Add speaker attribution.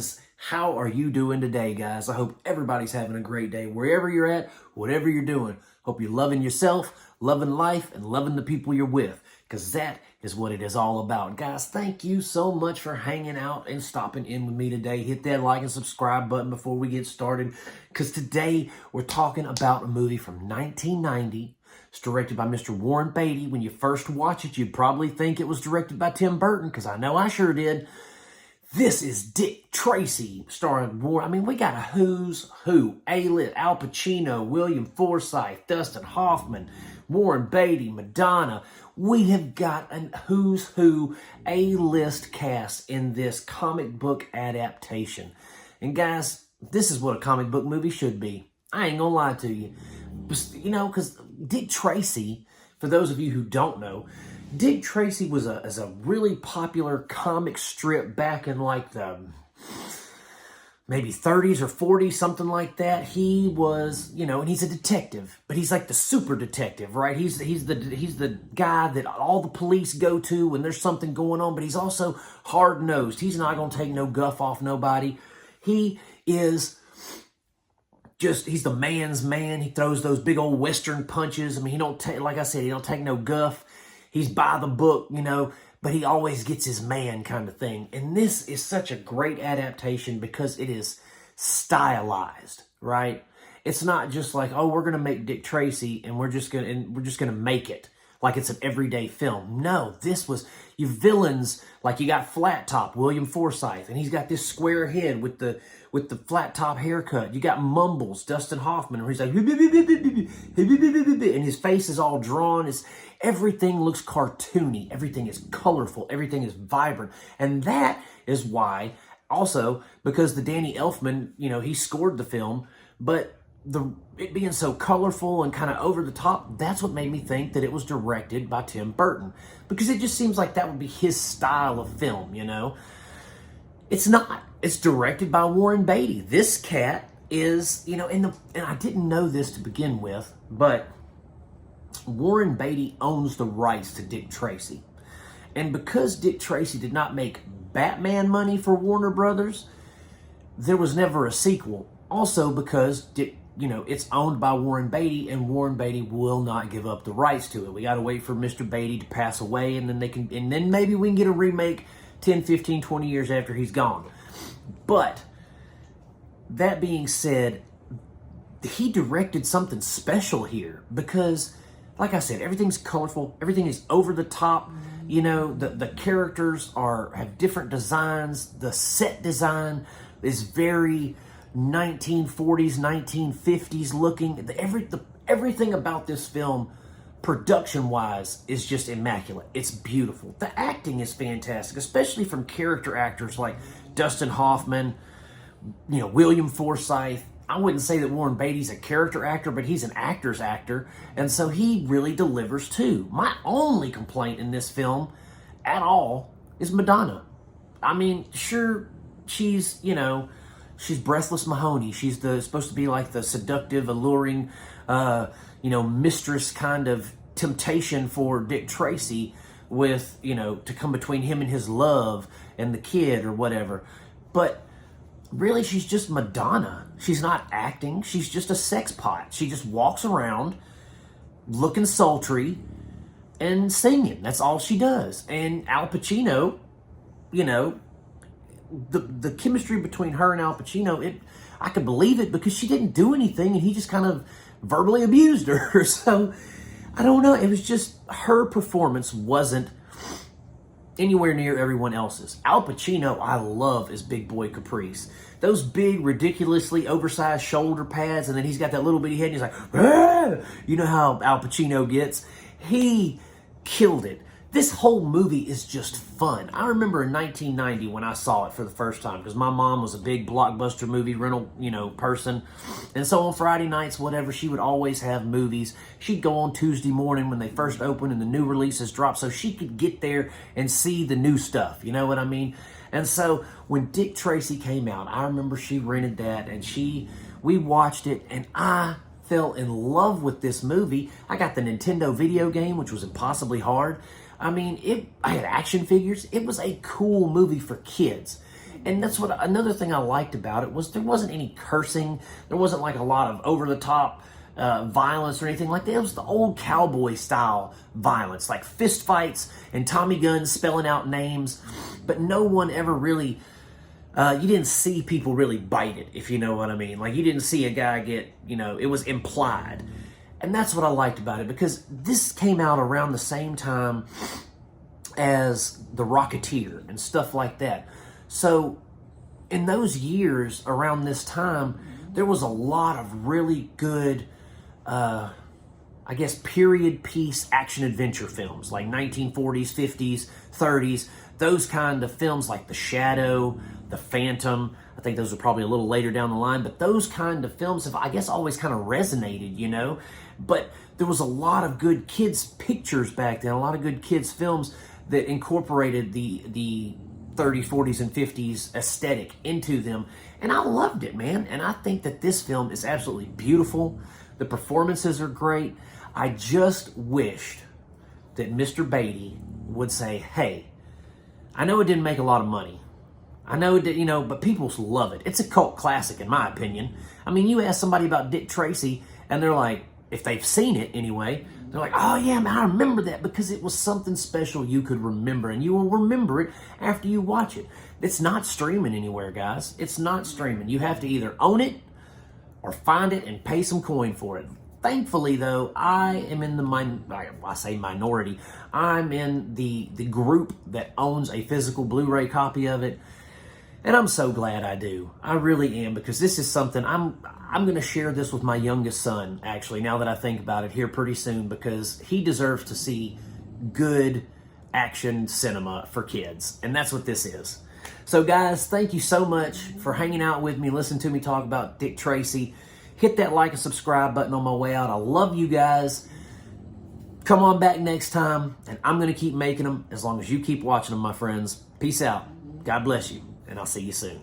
Speaker 1: friends, how are you doing today, guys? I hope everybody's having a great day. Wherever you're at, whatever you're doing, hope you're loving yourself, loving life, and loving the people you're with, because that is what it is all about. Guys, thank you so much for hanging out and stopping in with me today. Hit that like and subscribe button before we get started, because today we're talking about a movie from 1990. It's directed by Mr. Warren Beatty. When you first watch it, you'd probably think it was directed by Tim Burton, because I know I sure did. This is Dick Tracy, starring Warren. I mean, we got a who's who. A-list, Al Pacino, William Forsythe, Dustin Hoffman, Warren Beatty, Madonna. We have got a who's who, A-list cast in this comic book adaptation. And guys, this is what a comic book movie should be. I ain't gonna lie to you. You know, because Dick Tracy, for those of you who don't know, Dick Tracy was a really popular comic strip back in like the maybe 30s or 40s, something like that. He was, you know, and he's a detective, but he's like the super detective, right? He's the guy that all the police go to when there's something going on, but he's also hard-nosed. He's not going to take no guff off nobody. He is he's the man's man. He throws those big old Western punches. I mean, he don't take, like I said, he don't take no guff. He's by the book, you know, but he always gets his man kind of thing. And this is such a great adaptation because it is stylized, right? It's not just like, oh, we're going to make Dick Tracy and we're just going to make it like it's an everyday film. No, this was your villains, like you got Flat Top, William Forsythe, and he's got this square head with the flat top haircut. You got Mumbles, Dustin Hoffman, where he's like, and his face is all drawn. Everything looks cartoony. Everything is colorful. Everything is vibrant. And that is why, also, because the Danny Elfman, you know, he scored the film, but it being so colorful and kind of over the top, that's what made me think that it was directed by Tim Burton. Because it just seems like that would be his style of film, you know? It's not. It's directed by Warren Beatty. This cat is, you know, and I didn't know this to begin with, but Warren Beatty owns the rights to Dick Tracy. And because Dick Tracy did not make Batman money for Warner Brothers, there was never a sequel. Also because it's owned by Warren Beatty, and Warren Beatty will not give up the rights to it. We got to wait for Mr. Beatty to pass away, and then maybe we can get a remake 10, 15, 20 years after he's gone. But that being said, he directed something special here because, like I said, everything's colorful, everything is over the top. You know, the characters have different designs. The set design is very 1940s, 1950s looking. Everything about this film, production-wise, is just immaculate. It's beautiful. The acting is fantastic, especially from character actors like Dustin Hoffman, you know, William Forsythe. I wouldn't say that Warren Beatty's a character actor, but he's an actor's actor, and so he really delivers too. My only complaint in this film at all is Madonna. I mean, sure, she's Breathless Mahoney. She's supposed to be like the seductive, alluring, mistress kind of temptation for Dick Tracy with, to come between him and his love and the kid or whatever. But really, she's just Madonna. She's not acting. She's just a sex pot. She just walks around looking sultry and singing. That's all she does. And Al Pacino, the chemistry between her and Al Pacino, I could believe it because she didn't do anything and he just kind of verbally abused her. So, I don't know. It was just, her performance wasn't anywhere near everyone else's. Al Pacino, I love as Big Boy Caprice. Those big, ridiculously oversized shoulder pads, and then he's got that little bitty head, and he's like, ah! You know how Al Pacino gets. He killed it. This whole movie is just fun. I remember in 1990 when I saw it for the first time, because my mom was a big blockbuster movie rental, person. And so on Friday nights, whatever, she would always have movies. She'd go on Tuesday morning when they first opened and the new releases dropped, so she could get there and see the new stuff. You know what I mean? And so when Dick Tracy came out, I remember she rented that and we watched it, and I fell in love with this movie. I got the Nintendo video game, which was impossibly hard. I mean, I had action figures. It was a cool movie for kids. And that's what another thing I liked about it was there wasn't any cursing. There wasn't like a lot of over-the-top violence or anything like that. It was the old cowboy style violence, like fist fights and Tommy guns spelling out names, but no one ever really, you didn't see people really bite it, if you know what I mean. Like you didn't see a guy get, it was implied. And that's what I liked about it, because this came out around the same time as The Rocketeer and stuff like that. So in those years around this time, there was a lot of really good, I guess, period piece action adventure films like 1940s, 50s, 30s, those kind of films like The Shadow, The Phantom. I think those are probably a little later down the line, but those kind of films have, I guess, always kind of resonated, But there was a lot of good kids' pictures back then, a lot of good kids' films that incorporated the 30s, 40s, and 50s aesthetic into them. And I loved it, man. And I think that this film is absolutely beautiful. The performances are great. I just wished that Mr. Beatty would say, hey, I know it didn't make a lot of money. I know it did, but people love it. It's a cult classic, in my opinion. I mean, you ask somebody about Dick Tracy, and they're like, if they've seen it anyway, they're like, oh yeah, man, I remember that because it was something special you could remember, and you will remember it after you watch it. It's not streaming anywhere, guys. It's not streaming. You have to either own it or find it and pay some coin for it. Thankfully, though, I am in the I say minority. I'm in the group that owns a physical Blu-ray copy of it, and I'm so glad I do. I really am, because this is something I'm going to share this with my youngest son, actually, now that I think about it, here pretty soon, because he deserves to see good action cinema for kids, and that's what this is. So, guys, thank you so much for hanging out with me, listening to me talk about Dick Tracy. Hit that like and subscribe button on my way out. I love you guys. Come on back next time, and I'm going to keep making them as long as you keep watching them, my friends. Peace out. God bless you, and I'll see you soon.